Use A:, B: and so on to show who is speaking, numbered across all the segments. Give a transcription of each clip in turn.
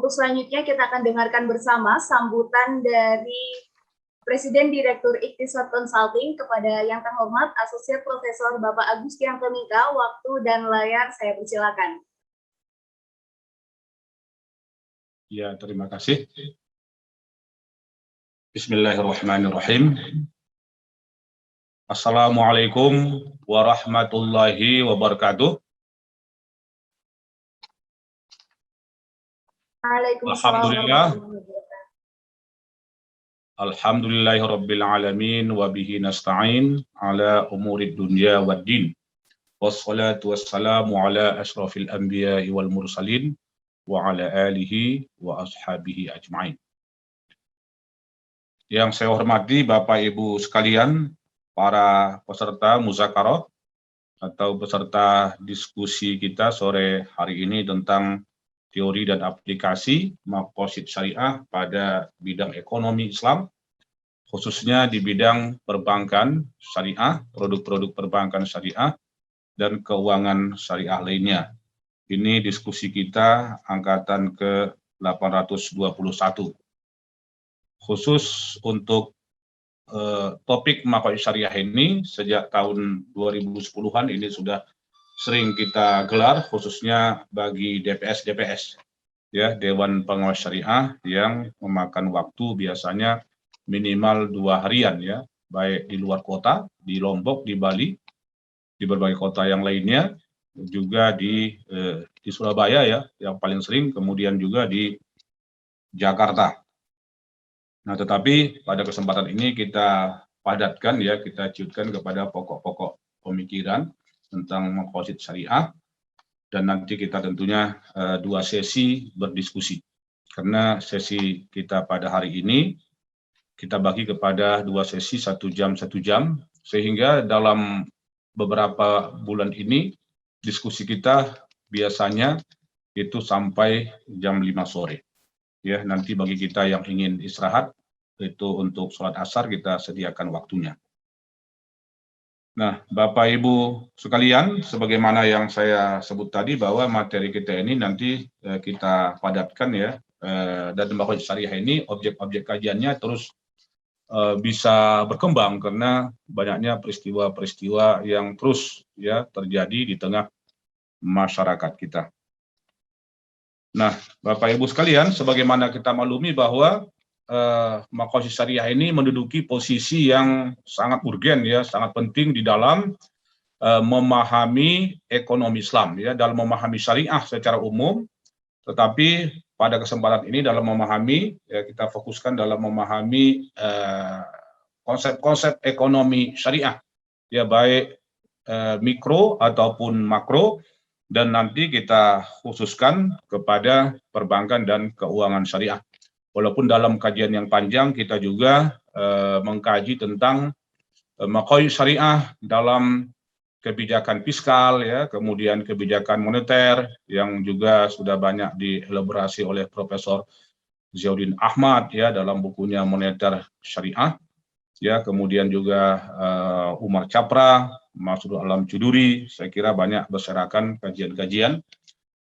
A: Untuk selanjutnya kita akan dengarkan bersama sambutan dari Presiden Direktur Ikhtisot Consulting kepada yang terhormat Asosiat Profesor Bapak Agustian Temika. Waktu dan layar saya persilakan.
B: Ya, terima kasih. Bismillahirrahmanirrahim. Assalamualaikum warahmatullahi wabarakatuh. Alhamdulillah. Alhamdulillahirabbil alamin wa bihi nasta'in ala umurid dunya waddin. Wassalatu wassalamu ala asyrafil anbiya'i wal mursalin wa ala alihi wa ashabihi ajma'in. Yang saya hormati Bapak Ibu sekalian, para peserta muzakarah atau peserta diskusi kita sore hari ini tentang teori dan aplikasi maqasid syariah pada bidang ekonomi Islam, khususnya di bidang perbankan syariah, produk-produk perbankan syariah, dan keuangan syariah lainnya. Ini diskusi kita angkatan ke-821. Khusus untuk topik maqasid syariah ini, sejak tahun 2010-an ini sudah sering kita gelar, khususnya bagi DPS, ya, Dewan Pengawas Syariah, yang memakan waktu biasanya minimal 2 harian, ya, baik di luar kota, di Lombok, di Bali, di berbagai kota yang lainnya, juga di Surabaya, ya, yang paling sering, kemudian juga di Jakarta. Nah, tetapi pada kesempatan ini kita padatkan, ya, kita ciutkan kepada pokok-pokok pemikiran tentang maqasid syariah, dan nanti kita tentunya 2 sesi berdiskusi. Karena sesi kita pada hari ini kita bagi kepada 2 sesi 1 jam, sehingga dalam beberapa bulan ini diskusi kita biasanya itu sampai jam 5 sore. Ya, nanti bagi kita yang ingin istirahat, itu untuk sholat asar kita sediakan waktunya. Nah, Bapak Ibu sekalian, sebagaimana yang saya sebut tadi bahwa materi kita ini nanti kita padatkan, ya, dan maqasid syariah ini objek-objek kajiannya terus bisa berkembang karena banyaknya peristiwa-peristiwa yang terus, ya, terjadi di tengah masyarakat kita. Nah, Bapak Ibu sekalian, sebagaimana kita maklumi bahwa maqasid syariah ini menduduki posisi yang sangat urgen, ya, sangat penting di dalam memahami ekonomi Islam, ya, dalam memahami syariah secara umum. Tetapi pada kesempatan ini dalam memahami, ya, kita fokuskan dalam memahami konsep-konsep ekonomi syariah, ya, baik mikro ataupun makro, dan nanti kita khususkan kepada perbankan dan keuangan syariah. Walaupun dalam kajian yang panjang kita juga mengkaji tentang maqasid syariah dalam kebijakan fiskal, ya, kemudian kebijakan moneter yang juga sudah banyak dielaborasi oleh Profesor Ziauddin Ahmad, ya, dalam bukunya Moneter Syariah, ya, kemudian juga Umar Chapra, Masrur Alam Chuduri. Saya kira banyak berserakan kajian-kajian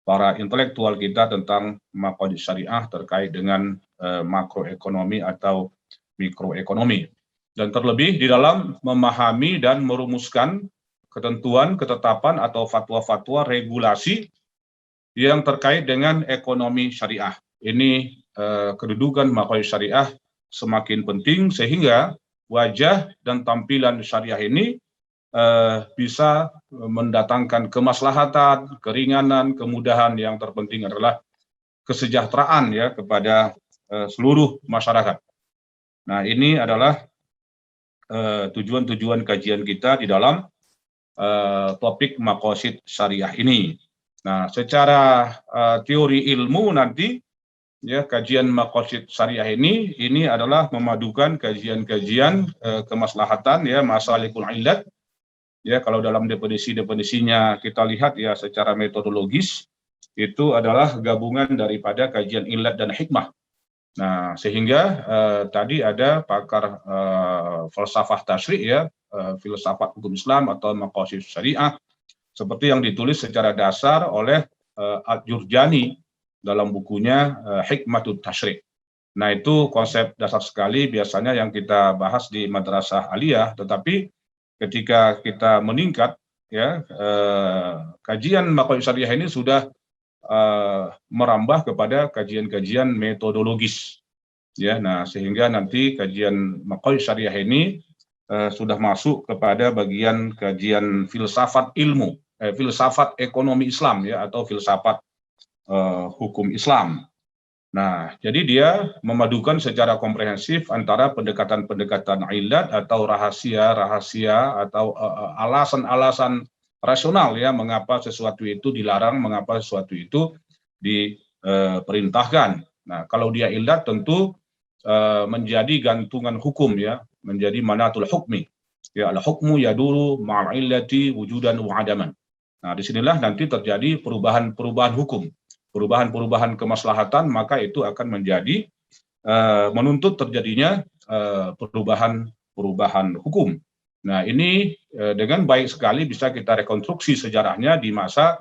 B: para intelektual kita tentang maqasid syariah terkait dengan makroekonomi atau mikroekonomi. Dan terlebih di dalam memahami dan merumuskan ketentuan, ketetapan atau fatwa-fatwa regulasi yang terkait dengan ekonomi syariah. Ini kedudukan maqasid syariah semakin penting sehingga wajah dan tampilan syariah ini bisa mendatangkan kemaslahatan, keringanan, kemudahan. Yang terpenting adalah kesejahteraan, ya, kepada seluruh masyarakat. Nah, ini adalah tujuan-tujuan kajian kita di dalam topik maqasid syariah ini. Nah, secara teori ilmu nanti, ya, kajian maqasid syariah ini adalah memadukan kajian-kajian kemaslahatan, ya, masalikul illat. Ya, kalau dalam definisinya kita lihat, ya, secara metodologis itu adalah gabungan daripada kajian illat dan hikmah. Nah, sehingga tadi ada pakar falsafah tasyri', ya, filsafat hukum Islam atau maqasid syariah, seperti yang ditulis secara dasar oleh Al-Jurjani dalam bukunya Hikmatut Tasyri'. Nah, itu konsep dasar sekali biasanya yang kita bahas di madrasah aliyah, tetapi ketika kita meningkat, ya, kajian maqasid syariah ini sudah merambah kepada kajian-kajian metodologis, ya. Nah, sehingga nanti kajian maqasid syariah ini sudah masuk kepada bagian kajian filsafat ilmu, filsafat ekonomi Islam, ya, atau filsafat hukum Islam. Nah, jadi dia memadukan secara komprehensif antara pendekatan-pendekatan ilat atau rahasia-rahasia atau alasan-alasan rasional, ya, mengapa sesuatu itu dilarang, mengapa sesuatu itu diperintahkan. Nah, kalau dia ilat tentu menjadi gantungan hukum, ya, menjadi manatul hukmi. Ya, al-hukmu yaduru ma'al illati wujudan wa adaman. Nah, disinilah nanti terjadi perubahan-perubahan hukum, perubahan-perubahan kemaslahatan, maka itu akan menjadi menuntut terjadinya perubahan hukum. Nah, ini dengan baik sekali bisa kita rekonstruksi sejarahnya di masa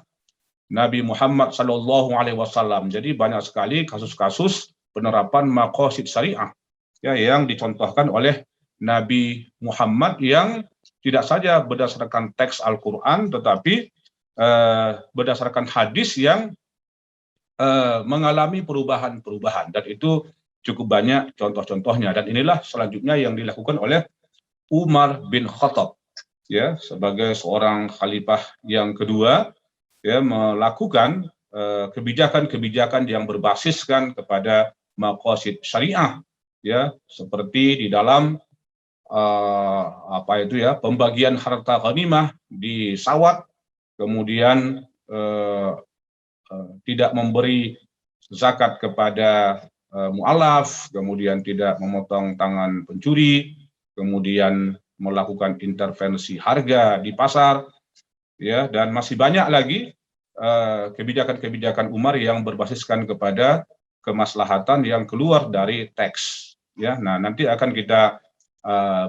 B: Nabi Muhammad SAW. Jadi banyak sekali kasus-kasus penerapan maqasid syariah, ya, yang dicontohkan oleh Nabi Muhammad yang tidak saja berdasarkan teks Al-Quran, tetapi berdasarkan hadis yang mengalami perubahan-perubahan, dan itu cukup banyak contoh-contohnya. Dan inilah selanjutnya yang dilakukan oleh Umar bin Khattab, ya, sebagai seorang khalifah yang kedua, ya, melakukan kebijakan-kebijakan yang berbasiskan kepada maqasid syariah, ya, seperti di dalam pembagian harta ghanimah di Sawat, kemudian tidak memberi zakat kepada mu'alaf, kemudian tidak memotong tangan pencuri, kemudian melakukan intervensi harga di pasar, ya, dan masih banyak lagi kebijakan-kebijakan Umar yang berbasiskan kepada kemaslahatan yang keluar dari teks, ya. Nah, nanti akan kita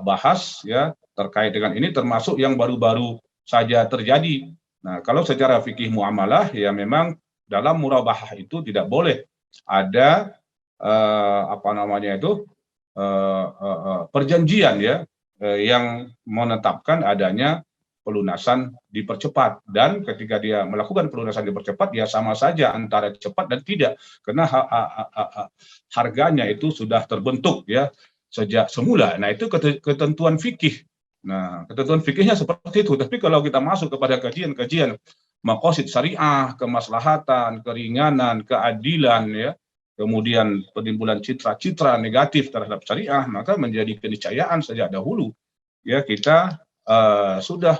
B: bahas, ya, terkait dengan ini, termasuk yang baru-baru saja terjadi. Nah, kalau secara fikih muamalah, ya, memang dalam murabahah itu tidak boleh ada perjanjian, ya, yang menetapkan adanya pelunasan dipercepat, dan ketika dia melakukan pelunasan dipercepat, ya sama saja antara cepat dan tidak, karena harganya itu sudah terbentuk, ya, sejak semula. Nah, itu ketentuan fikih. Nah, ketentuan fikihnya seperti itu. Tapi kalau kita masuk kepada kajian-kajian maqasid syariah, kemaslahatan, keringanan, keadilan, ya, kemudian penimbulan citra-citra negatif terhadap syariah, maka menjadi keniscayaan sejak dahulu, ya, kita sudah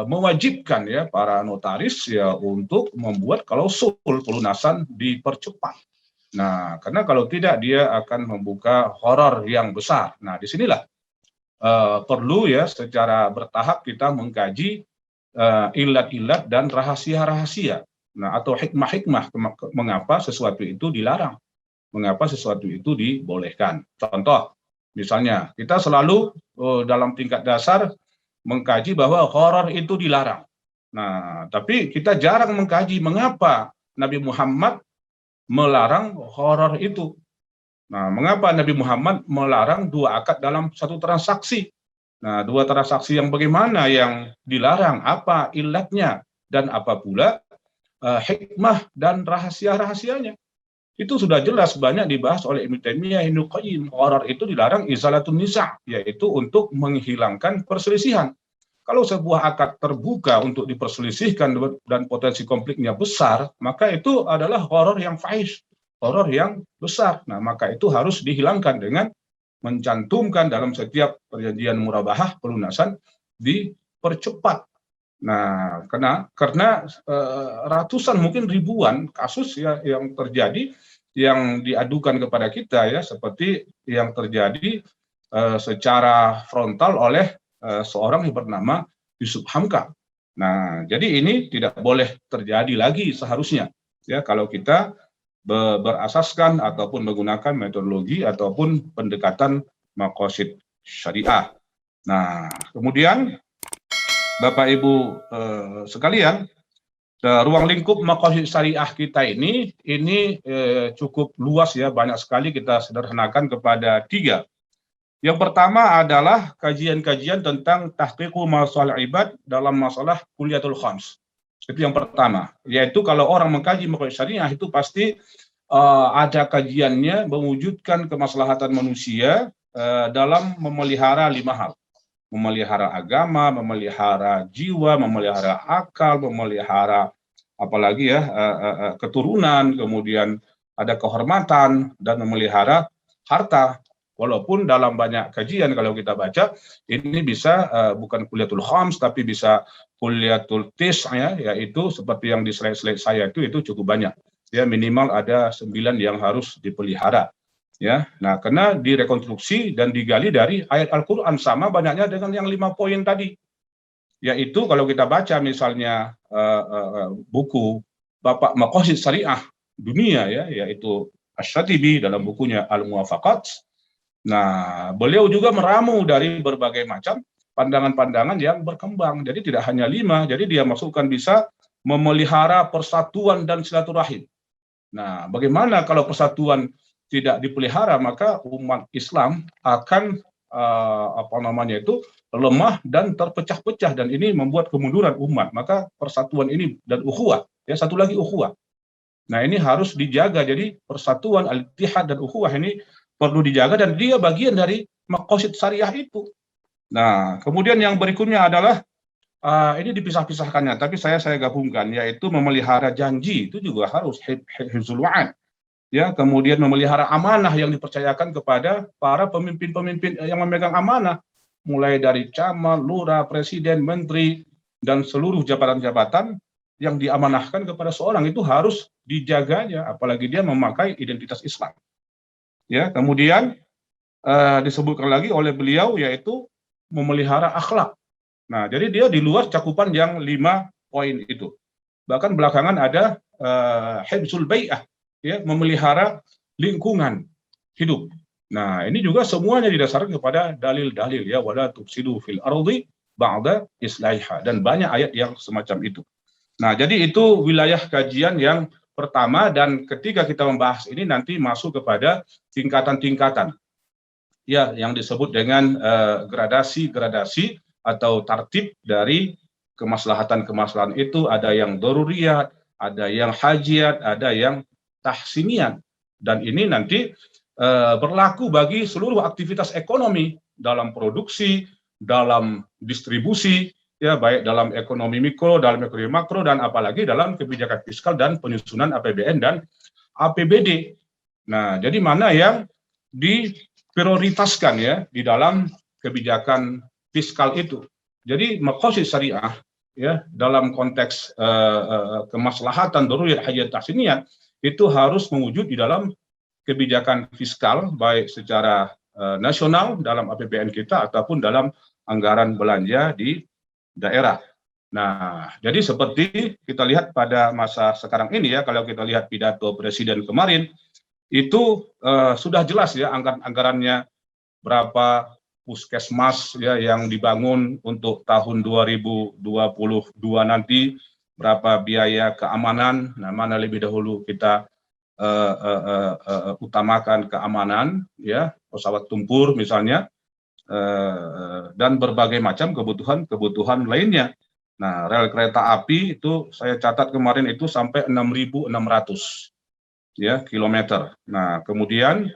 B: mewajibkan, ya, para notaris, ya, untuk membuat klausul pelunasan dipercepat. Nah, karena kalau tidak dia akan membuka horor yang besar. Nah, disinilah perlu, ya, secara bertahap kita mengkaji ilat-ilat dan rahasia-rahasia. Nah, atau hikmah-hikmah mengapa sesuatu itu dilarang, mengapa sesuatu itu dibolehkan. Contoh, misalnya kita selalu dalam tingkat dasar mengkaji bahwa horor itu dilarang. Nah, tapi kita jarang mengkaji mengapa Nabi Muhammad melarang horor itu. Nah, mengapa Nabi Muhammad melarang 2 akad dalam satu transaksi? Nah, 2 transaksi yang bagaimana yang dilarang, apa ilatnya, dan apa pula hikmah dan rahasia-rahasianya. Itu sudah jelas banyak dibahas oleh Ibnu Taimiyah, Ibnu Qayyim. Gharar itu dilarang izalatun nisa', yaitu untuk menghilangkan perselisihan. Kalau sebuah akad terbuka untuk diperselisihkan dan potensi konfliknya besar, maka itu adalah gharar yang fahish, gharar yang besar. Nah, maka itu harus dihilangkan dengan mencantumkan dalam setiap perjanjian murabahah pelunasan dipercepat. Nah, karena ratusan mungkin ribuan kasus, ya, yang terjadi, yang diadukan kepada kita, ya, seperti yang terjadi secara frontal oleh seorang yang bernama Yusuf Hamka. Nah, jadi ini tidak boleh terjadi lagi seharusnya, ya, kalau kita berasaskan ataupun menggunakan metodologi ataupun pendekatan maqasid syariah. Nah, kemudian Bapak Ibu sekalian, Ruang lingkup maqasid syariah kita ini cukup luas ya, banyak sekali. Kita sederhanakan kepada 3. Yang pertama adalah kajian-kajian tentang tahqiqu masalah ibad dalam masalah kuliatul khams. Itu yang pertama, yaitu kalau orang mengkaji maqasid syariah itu pasti ada kajiannya mewujudkan kemaslahatan manusia dalam memelihara 5 hal. Memelihara agama, memelihara jiwa, memelihara akal, memelihara apalagi ya keturunan, kemudian ada kehormatan, dan memelihara harta. Walaupun dalam banyak kajian kalau kita baca ini bisa bukan kuliatul khams tapi bisa kuliatul tis ya, yaitu seperti yang di slide-slide saya itu cukup banyak ya, minimal ada 9 yang harus dipelihara. Ya, nah karena direkonstruksi dan digali dari ayat Al-Quran sama banyaknya dengan yang 5 poin tadi, yaitu kalau kita baca misalnya buku Bapak Maqasid Syariah Dunia ya, yaitu Asy-Syatibi dalam bukunya Al-Muwafaqat. Nah, beliau juga meramu dari berbagai macam pandangan-pandangan yang berkembang. Jadi tidak hanya 5, jadi dia masukkan bisa memelihara persatuan dan silaturahim. Nah, bagaimana kalau persatuan tidak dipelihara, maka umat Islam akan lemah dan terpecah-pecah, dan ini membuat kemunduran umat. Maka persatuan ini dan ukhuwah, ya satu lagi ukhuwah. Nah, ini harus dijaga. Jadi persatuan, al-ittihad dan ukhuwah ini perlu dijaga, dan dia bagian dari maqasid syariah itu. Nah, kemudian yang berikutnya adalah ini dipisah-pisahkannya, tapi saya gabungkan, yaitu memelihara janji, itu juga harus hifzul wa'ad. Ya, kemudian memelihara amanah yang dipercayakan kepada para pemimpin-pemimpin yang memegang amanah, mulai dari camat, lurah, presiden, menteri, dan seluruh jabatan-jabatan yang diamanahkan kepada seorang itu harus dijaganya, apalagi dia memakai identitas Islam. Ya, kemudian disebutkan lagi oleh beliau yaitu memelihara akhlak. Nah, jadi dia di luar cakupan yang 5 poin itu. Bahkan belakangan ada hifzul bai'ah, ya, memelihara lingkungan hidup. Nah, ini juga semuanya didasarkan kepada dalil-dalil ya, wala tufsidu fil ardi ba'da islaiha, dan banyak ayat yang semacam itu. Nah, jadi itu wilayah kajian yang pertama, dan ketika kita membahas ini nanti masuk kepada tingkatan-tingkatan ya, yang disebut dengan gradasi-gradasi atau tartib dari kemaslahatan-kemaslahatan itu. Ada yang daruriyat, ada yang hajiat, ada yang tahsinian, dan ini nanti berlaku bagi seluruh aktivitas ekonomi, dalam produksi, dalam distribusi, ya, baik dalam ekonomi mikro, dalam ekonomi makro, dan apalagi dalam kebijakan fiskal dan penyusunan APBN dan APBD. Nah, jadi mana yang diprioritaskan ya di dalam kebijakan fiskal itu. Jadi maqasid syariah ya dalam konteks kemaslahatan daruriyat hajat tahsiniyat itu harus mewujud di dalam kebijakan fiskal, baik secara nasional dalam APBN kita ataupun dalam anggaran belanja di daerah. Nah, jadi seperti kita lihat pada masa sekarang ini ya, kalau kita lihat pidato Presiden kemarin, itu sudah jelas ya anggarannya berapa puskesmas ya yang dibangun untuk tahun 2022 nanti, berapa biaya keamanan. Nah, mana lebih dahulu kita utamakan keamanan ya, pesawat tempur misalnya, dan berbagai macam kebutuhan lainnya. Nah, rel kereta api itu saya catat kemarin itu sampai 6.600 ya kilometer. Nah, kemudian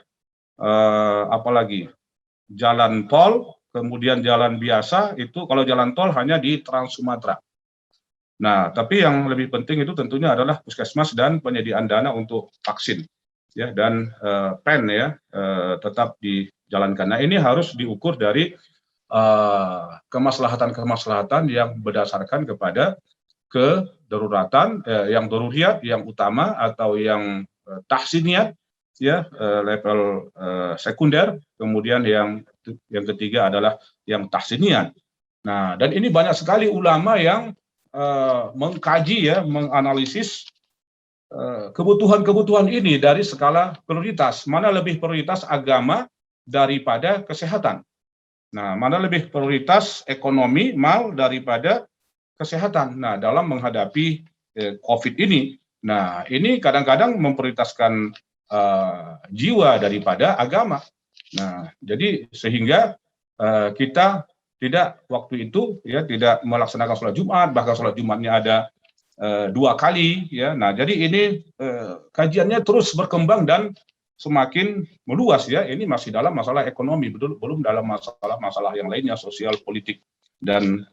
B: apalagi jalan tol, kemudian jalan biasa itu, kalau jalan tol hanya di Trans Sumatera. Nah, tapi yang lebih penting itu tentunya adalah puskesmas dan penyediaan dana untuk vaksin ya, dan PEN ya tetap dijalankan. Nah, ini harus diukur dari kemaslahatan-kemaslahatan yang berdasarkan kepada kedaruratan, yang daruriyat, yang utama, atau yang tahsiniyat ya, level sekunder, kemudian yang ketiga adalah yang tahsiniyat. Nah, dan ini banyak sekali ulama yang mengkaji ya, menganalisis kebutuhan-kebutuhan ini dari skala prioritas. Mana lebih prioritas agama daripada kesehatan? Nah, mana lebih prioritas ekonomi, mal daripada kesehatan? Nah, dalam menghadapi COVID ini. Nah, ini kadang-kadang memprioritaskan jiwa daripada agama. Nah, jadi sehingga kita tidak waktu itu ya tidak melaksanakan sholat Jumat, bahkan sholat Jumatnya ada 2 kali ya. Nah, jadi ini kajiannya terus berkembang dan semakin meluas ya. Ini masih dalam masalah ekonomi, belum dalam masalah yang lainnya, sosial, politik dan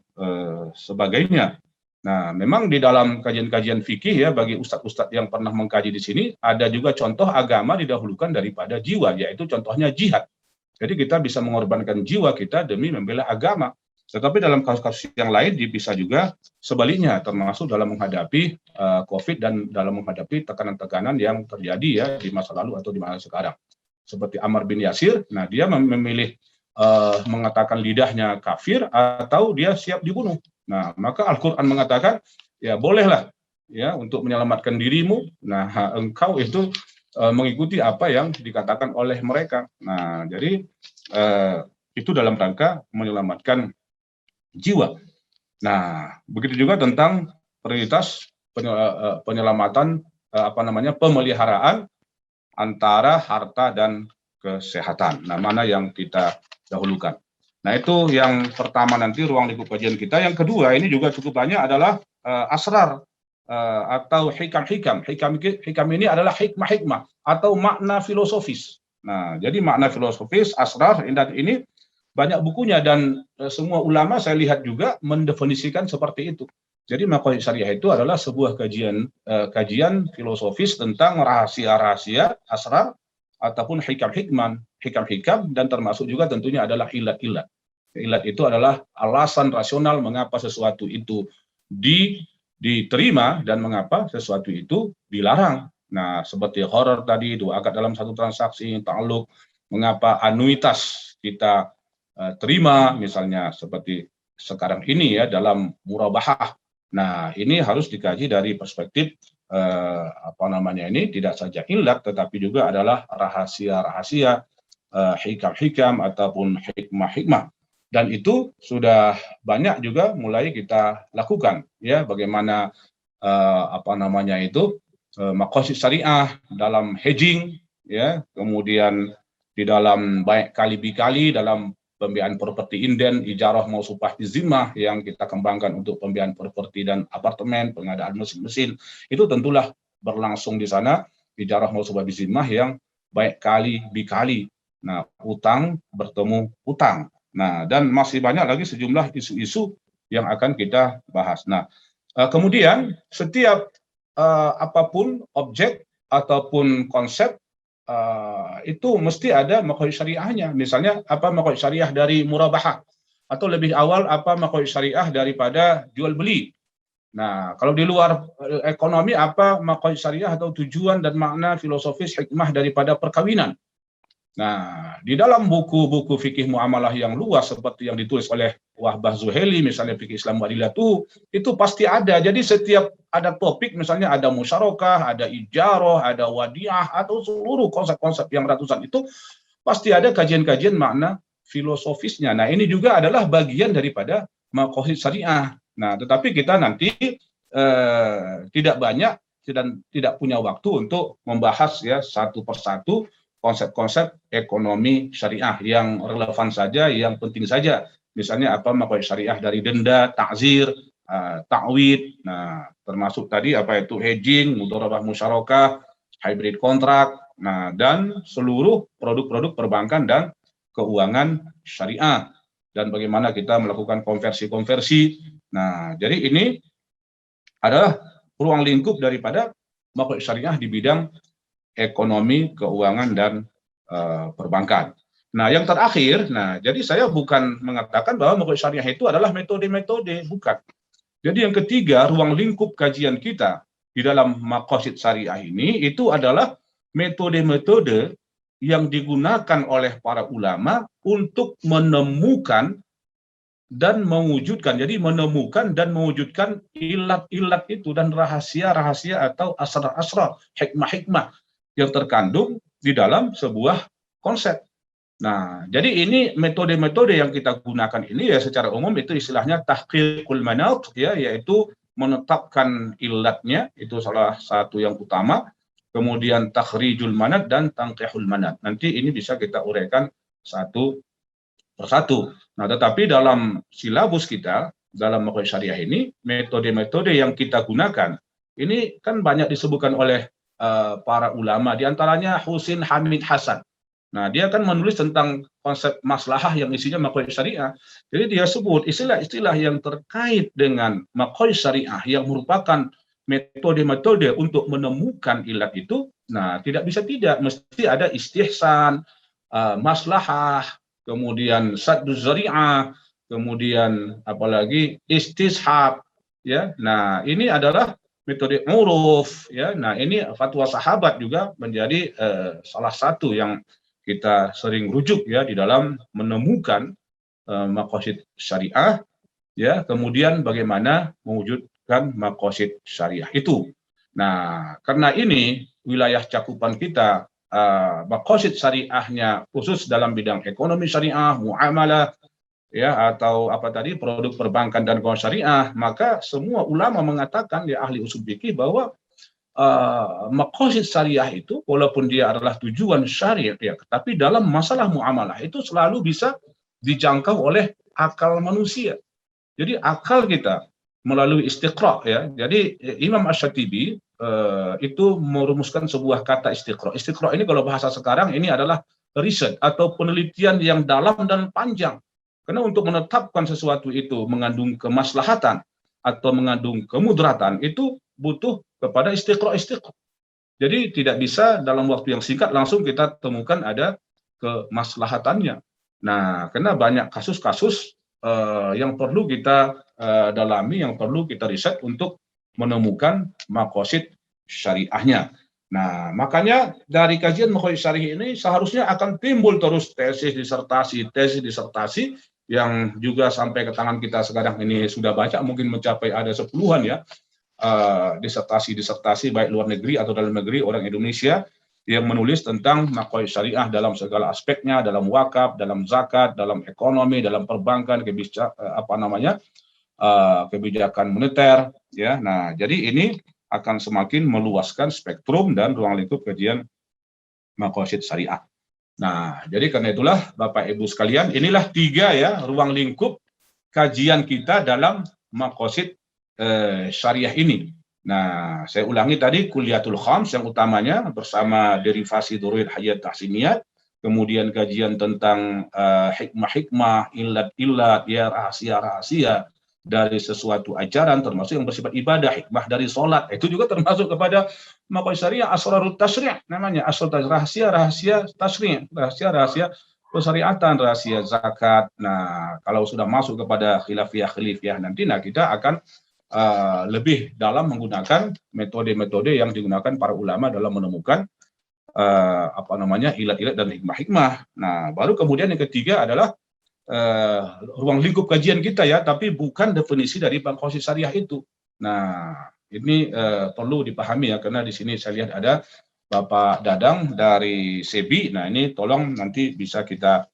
B: sebagainya. Nah, memang di dalam kajian-kajian fikih ya, bagi ustadz-ustadz yang pernah mengkaji di sini, ada juga contoh agama didahulukan daripada jiwa, yaitu contohnya jihad. Jadi kita bisa mengorbankan jiwa kita demi membela agama. Tetapi dalam kasus-kasus yang lain bisa juga sebaliknya, termasuk dalam menghadapi COVID dan dalam menghadapi tekanan-tekanan yang terjadi ya di masa lalu atau di masa sekarang. Seperti Ammar bin Yasir, nah dia memilih mengatakan lidahnya kafir atau dia siap dibunuh. Nah, maka Al-Quran mengatakan, ya bolehlah ya untuk menyelamatkan dirimu. Nah, engkau itu mengikuti apa yang dikatakan oleh mereka. Nah, jadi itu dalam rangka menyelamatkan jiwa. Nah, begitu juga tentang prioritas penyelamatan pemeliharaan antara harta dan kesehatan. Nah, mana yang kita dahulukan. Nah, itu yang pertama nanti ruang lingkup kajian kita. Yang kedua, ini juga cukup banyak adalah asrar atau hikam-hikam. Hikam ini adalah hikmah-hikmah atau makna filosofis. Nah, jadi makna filosofis, asrar, ini banyak bukunya dan semua ulama saya lihat juga mendefinisikan seperti itu. Jadi maqasid syariah itu adalah sebuah kajian filosofis tentang rahasia-rahasia, asrar, ataupun hikam-hikam, dan termasuk juga tentunya adalah ilat-ilat. Ilat itu adalah alasan rasional mengapa sesuatu itu diterima dan mengapa sesuatu itu dilarang. Nah, seperti horor tadi, 2 akad dalam satu transaksi, ta'alluq, mengapa anuitas kita terima, misalnya seperti sekarang ini ya dalam murabahah. Nah, ini harus dikaji dari perspektif tidak saja ilat, tetapi juga adalah rahasia-rahasia, hikam-hikam ataupun hikmah-hikmah. Dan itu sudah banyak juga mulai kita lakukan ya, bagaimana maqasid syariah dalam hedging ya, kemudian di dalam baik kali bikali dalam pembiayaan properti inden, ijarah mausufah zimmah yang kita kembangkan untuk pembiayaan properti dan apartemen, pengadaan mesin-mesin, itu tentulah berlangsung di sana ijarah mausufah zimmah yang baik kali bikali. Nah, utang bertemu utang. Nah, dan masih banyak lagi sejumlah isu-isu yang akan kita bahas. Nah, kemudian setiap apapun objek ataupun konsep itu mesti ada maqasid syariahnya. Misalnya apa maqasid syariah dari murabahah, atau lebih awal apa maqasid syariah daripada jual beli. Nah, kalau di luar ekonomi apa maqasid syariah atau tujuan dan makna filosofis hikmah daripada perkawinan. Nah, di dalam buku-buku fikih muamalah yang luas seperti yang ditulis oleh Wahbah Zuhaili, misalnya fikih Islam Wadilatu, itu pasti ada. Jadi setiap ada topik, misalnya ada musyarakah, ada ijarah, ada wadiah, atau seluruh konsep-konsep yang ratusan itu, pasti ada kajian-kajian makna filosofisnya. Nah, ini juga adalah bagian daripada maqasid syariah. Nah, tetapi kita nanti tidak banyak dan tidak punya waktu untuk membahas ya satu persatu konsep-konsep ekonomi syariah yang relevan saja, yang penting saja. Misalnya apa maqasid syariah dari denda, takzir, ta'wid, nah termasuk tadi apa itu hedging, mudharabah musyarakah, hybrid kontrak, nah dan seluruh produk-produk perbankan dan keuangan syariah, dan bagaimana kita melakukan konversi-konversi. Nah, jadi ini adalah ruang lingkup daripada maqasid syariah di bidang ekonomi, keuangan, dan perbankan. Nah, yang terakhir, jadi saya bukan mengatakan bahwa maqasid syariah itu adalah metode-metode, bukan. Jadi yang ketiga, ruang lingkup kajian kita di dalam maqasid syariah ini itu adalah metode-metode yang digunakan oleh para ulama untuk menemukan dan mewujudkan. Jadi menemukan dan mewujudkan ilat-ilat itu dan rahasia-rahasia atau asrar-asrar, hikmah-hikmah yang terkandung di dalam sebuah konsep. Nah, jadi ini metode-metode yang kita gunakan ini ya secara umum itu istilahnya tahqiqul manat ya, yaitu menetapkan ilatnya, itu salah satu yang utama. Kemudian takhrijul manat dan tangqihul manat. Nanti ini bisa kita uraikan satu persatu. Nah, tetapi dalam silabus kita, dalam Maqasid Syariah ini, metode-metode yang kita gunakan, ini kan banyak disebutkan oleh para ulama, diantaranya Husin Hamid Hasan. Nah, dia kan menulis tentang konsep maslahah yang isinya Maqasid Syariah. Jadi dia sebut istilah-istilah yang terkait dengan Maqasid Syariah yang merupakan metode-metode untuk menemukan ilat itu. Nah, tidak bisa tidak, mesti ada istihsan, maslahah, kemudian saddu zari'ah, kemudian apalagi istishab, ya. Nah, ini adalah metode uruf, ya. Nah, ini fatwa sahabat juga menjadi salah satu yang kita sering rujuk ya di dalam menemukan maqasid syariah, ya. Kemudian bagaimana mewujudkan maqasid syariah itu. Nah, karena ini wilayah cakupan kita maqasid syariahnya khusus dalam bidang ekonomi syariah, muamalah, ya, atau apa tadi, produk perbankan dan keuangan syariah, maka semua ulama mengatakan, ya, ahli usul fikih, bahwa maqasid syariah itu walaupun dia adalah tujuan syariah, ya, tapi dalam masalah muamalah itu selalu bisa dijangkau oleh akal manusia. Jadi akal kita melalui istiqra, ya. Jadi Imam Asy-Syatibi itu merumuskan sebuah kata istiqra. Istiqra ini kalau bahasa sekarang ini adalah riset atau penelitian yang dalam dan panjang. Karena untuk menetapkan sesuatu itu mengandung kemaslahatan atau mengandung kemudaratan, itu butuh kepada istiqra. Jadi tidak bisa dalam waktu yang singkat langsung kita temukan ada kemaslahatannya. Nah, karena banyak kasus-kasus yang perlu kita dalami, yang perlu kita riset untuk menemukan maqasid syariahnya. Nah, makanya dari kajian maqasid syariah ini seharusnya akan timbul terus tesis disertasi yang juga sampai ke tangan kita sekarang ini sudah banyak, mungkin mencapai ada 10-an ya, disertasi baik luar negeri atau dalam negeri orang Indonesia yang menulis tentang maqasid syariah dalam segala aspeknya, dalam wakaf, dalam zakat, dalam ekonomi, dalam perbankan, kebijakan moneter, ya. Nah, jadi ini akan semakin meluaskan spektrum dan ruang lingkup kajian maqasid syariah. Nah, jadi karena itulah Bapak Ibu sekalian, inilah 3 ya ruang lingkup kajian kita dalam maqasid syariah ini. Nah, saya ulangi tadi, kuliatul khams yang utamanya bersama derivasi Duruyul Hayat Tahsiniyat, kemudian kajian tentang hikmah-hikmah, ilat-ilat, ya, rahasia-rahasia dari sesuatu ajaran, termasuk yang bersifat ibadah, hikmah dari sholat, itu juga termasuk kepada maqasid syariah, asrarut tasyri', namanya asrarut rahasia tasyri', rahasia persyariatan, rahasia zakat. Nah, kalau sudah masuk kepada khilafiyah nanti, nah kita akan lebih dalam menggunakan metode-metode yang digunakan para ulama dalam menemukan ilat-ilat dan hikmah-hikmah. Nah, baru kemudian yang ketiga adalah ruang lingkup kajian kita ya, tapi bukan definisi dari maqasid syariah itu. Nah, ini perlu dipahami ya, karena di sini saya lihat ada Bapak Dadang dari SEBI. Nah, ini tolong nanti bisa kita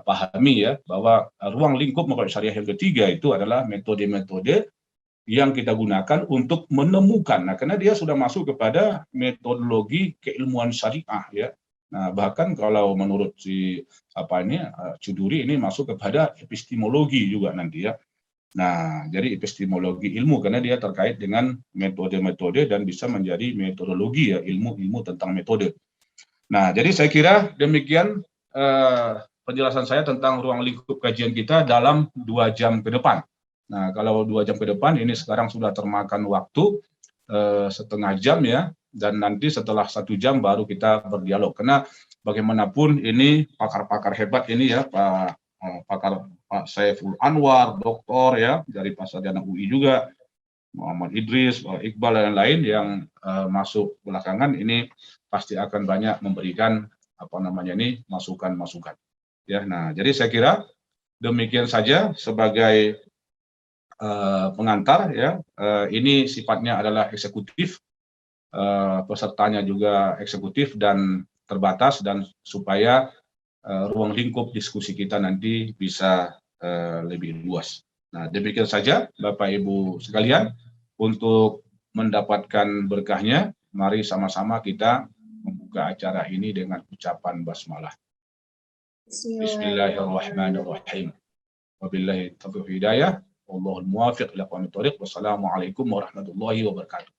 B: pahami ya, bahwa ruang lingkup maqasid syariah yang ketiga itu adalah metode-metode yang kita gunakan untuk menemukan. Nah, karena dia sudah masuk kepada metodologi keilmuan syariah ya. Nah, bahkan kalau menurut Chuduri ini masuk kepada epistemologi juga nanti ya. Nah, jadi epistemologi ilmu karena dia terkait dengan metode-metode dan bisa menjadi metodologi ya, ilmu tentang metode. Nah, jadi saya kira demikian penjelasan saya tentang ruang lingkup kajian kita dalam 2 jam ke depan. Nah, kalau 2 jam ke depan ini sekarang sudah termakan waktu setengah jam ya, dan nanti setelah 1 jam baru kita berdialog. Karena bagaimanapun ini pakar-pakar hebat ini ya, Pak Saiful Anwar, doktor ya, dari Pasadena UI juga, Muhammad Idris, Iqbal dan lain-lain yang masuk belakangan ini pasti akan banyak memberikan masukan-masukan. Ya, nah jadi saya kira demikian saja sebagai pengantar ya. Ini sifatnya adalah eksekutif, pesertanya juga eksekutif dan terbatas, dan supaya ruang lingkup diskusi kita nanti bisa lebih luas. Nah, demikian saja Bapak Ibu sekalian. untuk mendapatkan berkahnya, mari sama-sama kita membuka acara ini dengan ucapan basmalah. Bismillahirrahmanirrahim. Wabillahi taufiq hidayah. Wallahul muwaffiq ila aqwamit thoriq. Wassalamualaikum warahmatullahi wabarakatuh.